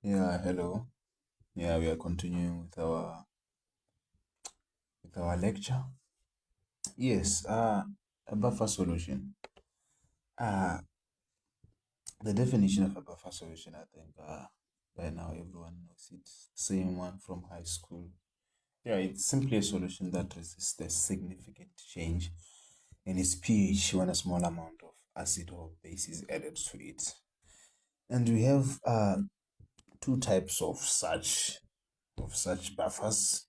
Yeah, hello. Yeah, we are continuing with our lecture. Yes, a buffer solution. Uh, the definition of a buffer solution, I think, by now everyone knows it. Same one from high school. Yeah, it's simply a solution that resists a significant change in its pH when a small amount of acid or base is added to it. And we have two types of such buffers,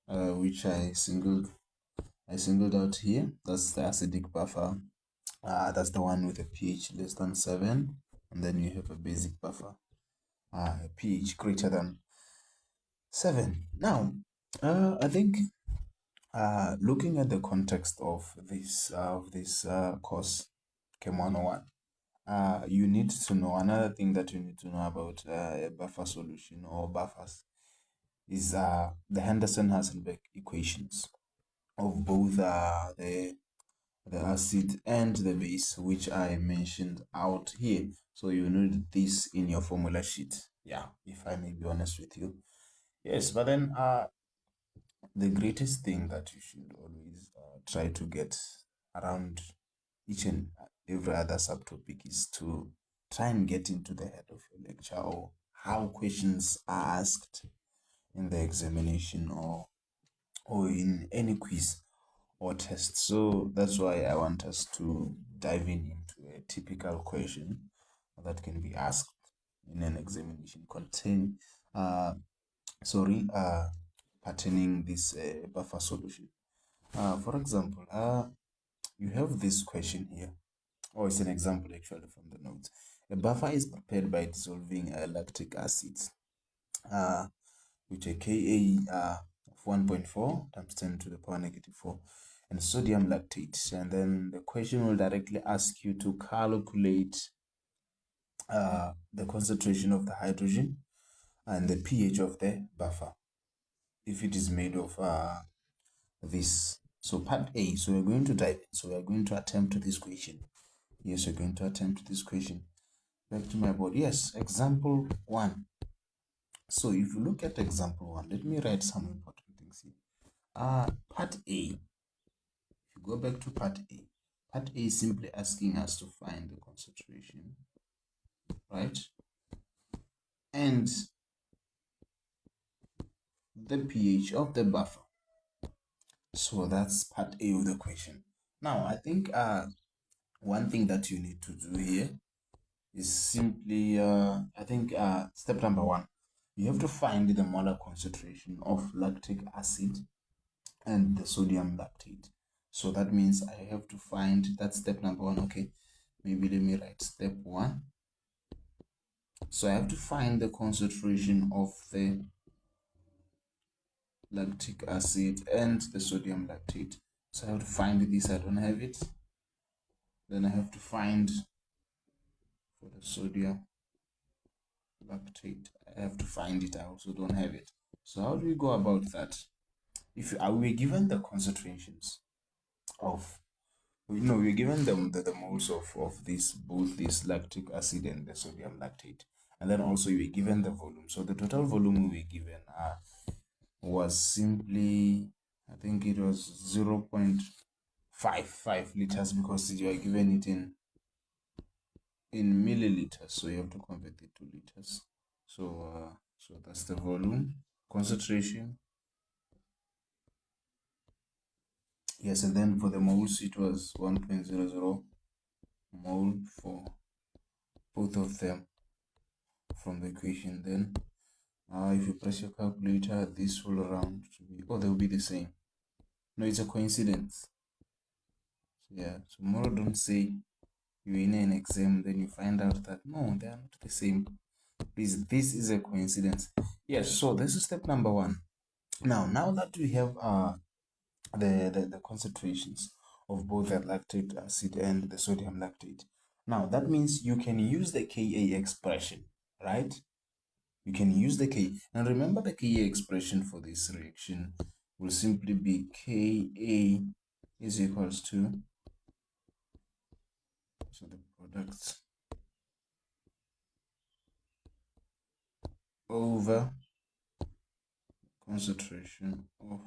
which I singled out here. That's the acidic buffer. That's the one with a pH less than 7. And then you have a basic buffer, a pH greater than 7. Now, I think looking at the context of this course, Chem 101, you need to know another thing that you need to know about a buffer solution or buffers is the Henderson-Hasselbalch equations of both the acid and the base, which I mentioned out here. So you need this in your formula sheet. Yeah, if I may be honest with you. Yes, but then the greatest thing that you should always try to get around each and every other subtopic is to try and get into the head of your lecture, or how questions are asked in the examination, or in any quiz or test. So that's why I want us to dive into a typical question that can be asked in an examination uh, sorry, pertaining this buffer solution. For example, you have this question here, or it's an example actually from the notes. A buffer is prepared by dissolving lactic acid uh, with a Ka of 1.4 times 10 to the power negative 4 and sodium lactate. And then the question will directly ask you to calculate the concentration of the hydrogen and the pH of the buffer if it is made of this. So part A, so we're going to dive in. So we're going to attempt this question. Yes, we're going to attempt this question. Back to my board. Yes, example 1. So if you look at example 1, let me write some important things here. Part A, if you go back to part A is simply asking us to find the concentration, right? And the pH of the buffer. So that's part A of the question. Now, I think one thing that you need to do here is simply, I think step number 1, you have to find the molar concentration of lactic acid and the sodium lactate. So that means I have to find, that's step number 1. Okay, maybe let me write step 1. So I have to find the concentration of the lactic acid and the sodium lactate. So I have to find this, I don't have it. Then I have to find for the sodium lactate, I have to find it, I also don't have it. So how do we go about that? If we given the concentrations of, we're given them the moles of this, both this lactic acid and the sodium lactate, and then also you were given the volume. So the total volume we were given was simply, I think it was 0.55 liters, because you are given it in milliliters, so you have to convert it to liters. So that's the volume concentration. Yes, and then for the moles it was 1.00 mole for both of them from the equation. Then if you press your calculator, this will round to be, oh, they'll be the same. No, it's a coincidence. So yeah, tomorrow don't say you're in an exam, then you find out that no, they are not the same. Please, this is a coincidence. Yes, so this is step number 1. Now that we have the concentrations of both the lactic acid and the sodium lactate, now that means you can use the Ka expression, right? You can use the K. And remember, the Ka expression for this reaction will simply be Ka is equals to, so the product over concentration of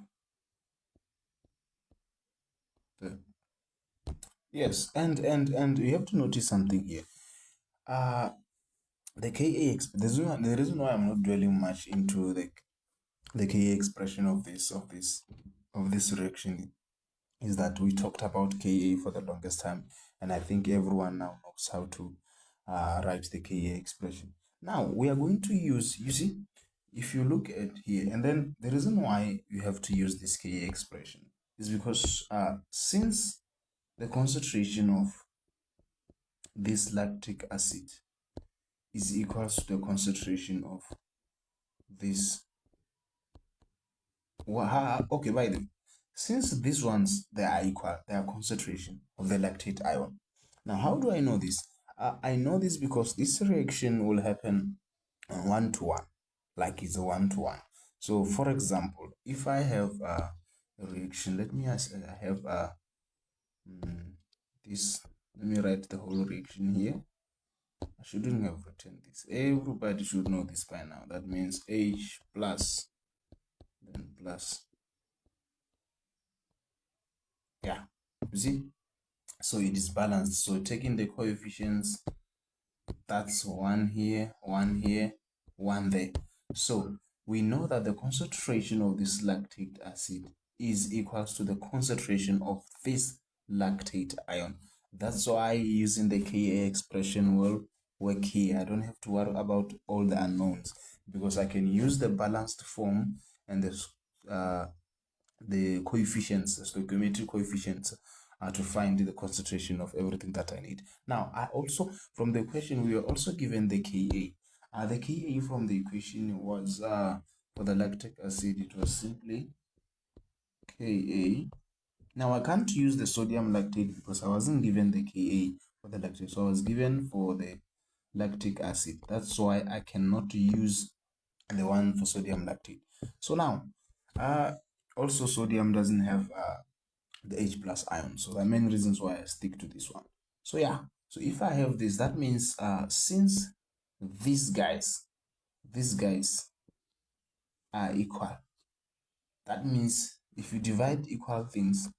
the, yes, and you have to notice something here. The the reason why I'm not dwelling much into the Ka expression of this reaction is that we talked about Ka for the longest time, and I think everyone now knows how to write the Ka expression. Now we are going to use, you see, if you look at here, and then the reason why you have to use this Ka expression is because since the concentration of this lactic acid is equals to the concentration of this. Okay, by the way, since these ones, they are equal, they are concentration of the lactate ion. Now, how do I know this? I know this because this reaction will happen 1-to-1, like it's a 1-to-1. So, for example, if I have a reaction, let me have this. Let me write the whole reaction here. I shouldn't have written this. Everybody should know this by now. That means H plus, then plus. Yeah, you see? So it is balanced. So taking the coefficients, that's 1 here, 1 here, 1 there. So we know that the concentration of this lactic acid is equals to the concentration of this lactate ion. That's why using the Ka expression will work here. I don't have to worry about all the unknowns because I can use the balanced form and the coefficients, the stoichiometric coefficients, to find the concentration of everything that I need. Now, I also, from the equation, we were also given the Ka. The Ka from the equation was, for the lactic acid, it was simply Ka. Now, I can't use the sodium lactate because I wasn't given the Ka for the lactate. So I was given for the lactic acid. That's why I cannot use the one for sodium lactate. So now, also sodium doesn't have the H plus ion. So the main reasons why I stick to this one. So yeah, so if I have this, that means since these guys are equal, that means if you divide equal things,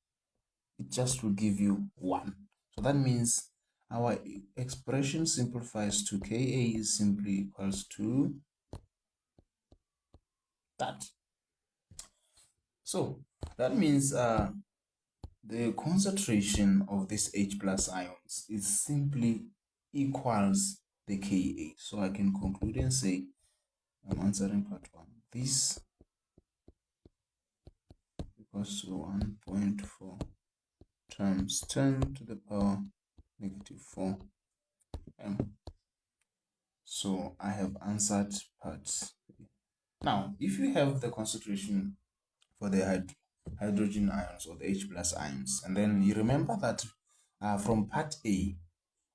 it just will give you 1. So that means our expression simplifies to Ka is simply equals to that. So that means the concentration of these H plus ions is simply equals the Ka. So I can conclude and say, I'm answering part 1. This equals to 1.4 times 10 to the power negative 4 m. So I have answered part 3. Now, if you have the concentration for the hydrogen ions or the H plus ions, and then you remember that from part A,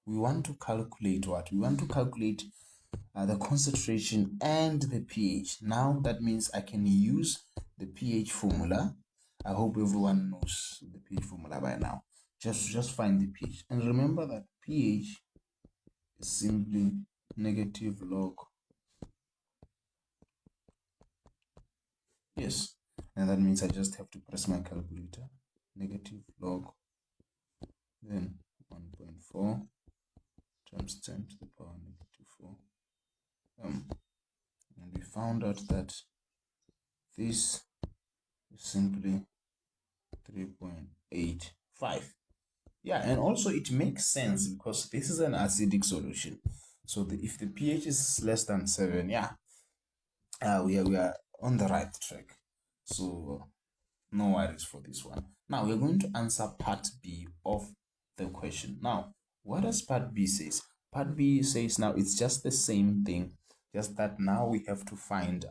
we want to calculate what? We want to calculate the concentration and the pH. Now that means I can use the pH formula. I hope everyone knows the pH formula by now. Just find the pH. And remember that pH is simply negative log. Yes. And that means I just have to press my calculator. Negative log, then 1.4 times 10 to the power negative 4. And we found out that this is simply 3.85. Yeah, and also it makes sense because this is an acidic solution. So if the pH is less than 7, yeah, we are on the right track. So no worries for this one. Now we're going to answer part B of the question. Now, what does part B says? Part B says now it's just the same thing, just that now we have to find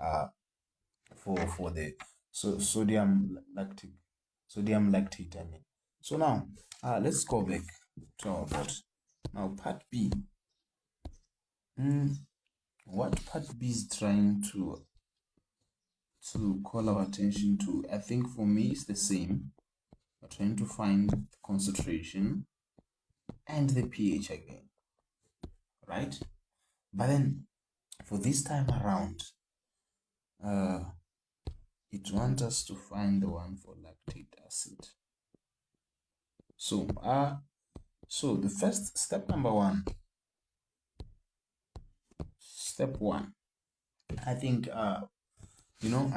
for the sodium lactate, I mean. So now let's go back to our board. Now part B, what part B is trying to call our attention to, I think for me it's the same. We're trying to find the concentration and the pH again, right? But then for this time around, it wants us to find the one for lactate acid. So the first step, number one, I think I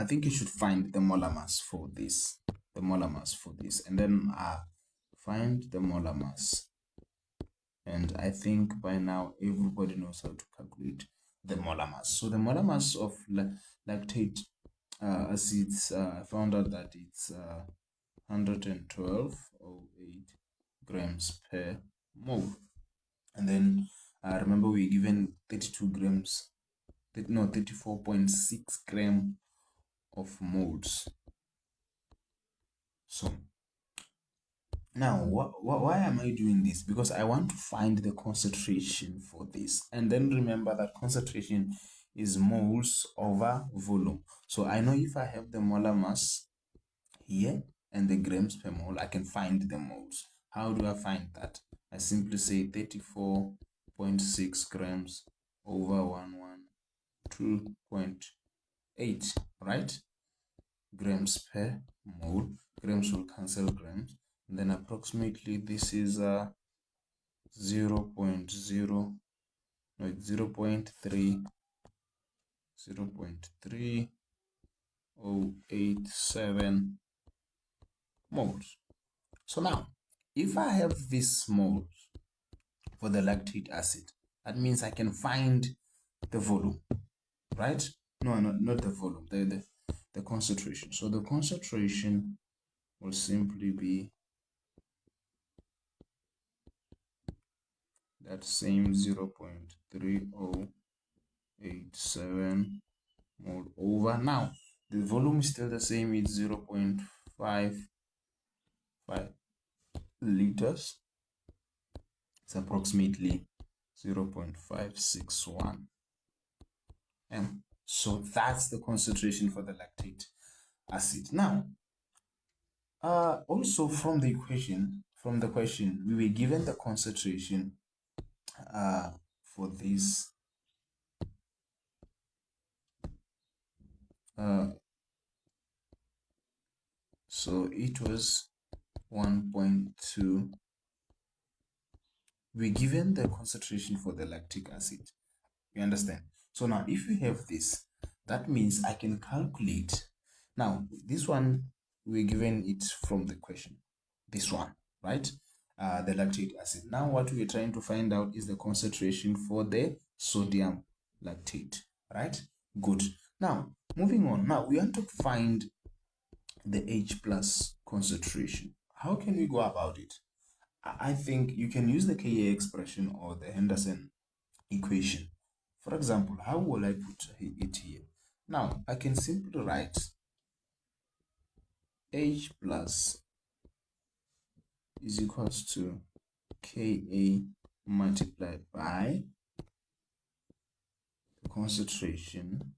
think you should find the molar mass for this, and then find the molar mass. And I think by now everybody knows how to calculate the molar mass. So the molar mass of lactate acids, I found out that it's 112.08 grams per mole. And then remember we're given 32 grams, no, 34.6 gram of moles. So now, why am I doing this? Because I want to find the concentration for this. And then remember that concentration is moles over volume. So I know if I have the molar mass here and the grams per mole, I can find the moles. How do I find that? I simply say 34.6 grams over 112.8, right? Grams per mole. Grams will cancel grams. And then approximately this is 0 0.3087 moles. So now, if I have this moles for the lactate acid, that means I can find the volume, right? No, not the volume, the concentration. So the concentration will simply be that same 0.3087 mole over. Now the volume is still the same, it's 0.55 liters. It's approximately 0.561 m. So that's the concentration for the lactate acid. Now also from the question, we were given the concentration for this so it was 1.2. We're given the concentration for the lactic acid. You understand? So now if you have this, that means I can calculate. Now this one we're given it from the question, this one, right? The lactic acid. Now what we're trying to find out is the concentration for the sodium lactate, right? Good. Now moving on. Now we want to find the H plus concentration. How can we go about it? I think you can use the Ka expression or the Henderson equation. For example, how will I put it here? Now, I can simply write H plus is equals to Ka multiplied by the concentration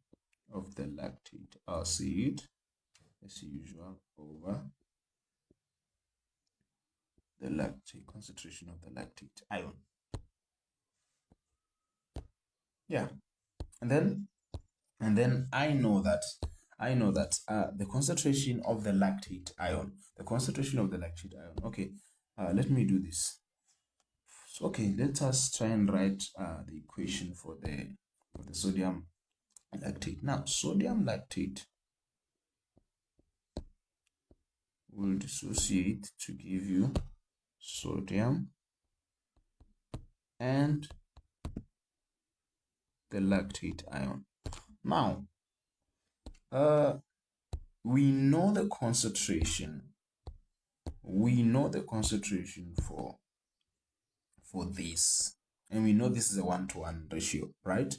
of the lactate acid, as usual, over the lactate concentration of the lactate ion. Yeah, and then I know that the concentration of the lactate ion, okay, let me do this. So, okay, let us try and write the equation for the sodium lactate. Now sodium lactate will dissociate to give you sodium and the lactate ion. Now we know the concentration for this, and we know this is a 1-to-1 ratio, right?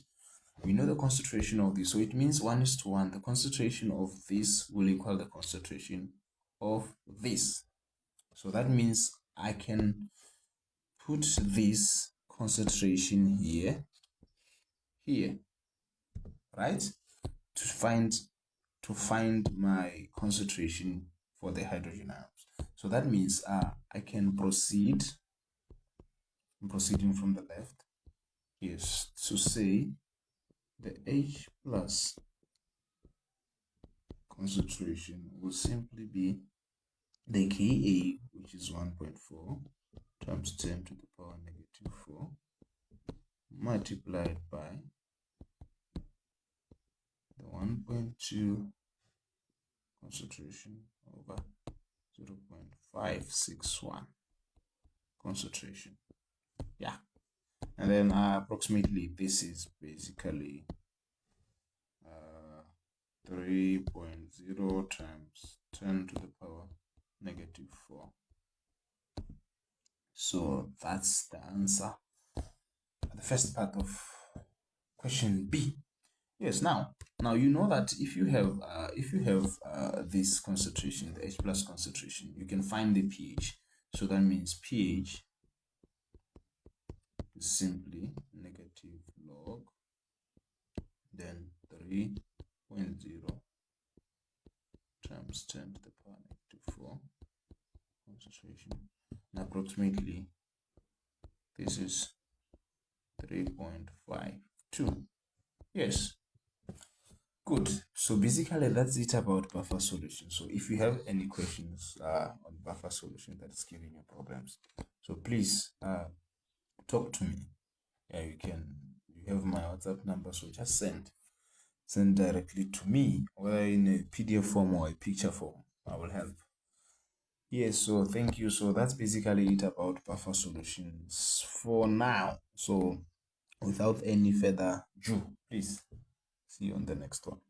We know the concentration of this, so it means 1:1. The concentration of this will equal the concentration of this. So that means I can put this concentration here, right? To find my concentration for the hydrogen ions. So that means I can proceed. I'm proceeding from the left. Yes, to say the H plus concentration will simply be the Ka, which is 1.4 times 10 to the power negative 4 multiplied by the 1.2 concentration over 0.561 concentration. Yeah. And then approximately this is basically 3.0 times 10 to the power negative 4. So that's the answer. The first part of question B. Yes, now you know that if you have this concentration, the H plus concentration, you can find the pH. So that means pH is simply negative log then 3.0 times 10 to the power negative 4 concentration, and approximately this is 3.52. Yes, good. So basically that's it about buffer solution. So if you have any questions on buffer solution that is giving you problems, so please talk to me. Yeah, you have my WhatsApp number, so just send directly to me, whether in a PDF form or a picture form. I will help. Yes, so thank you. So that's basically it about buffer solutions for now. So without any further ado, please see you on the next one.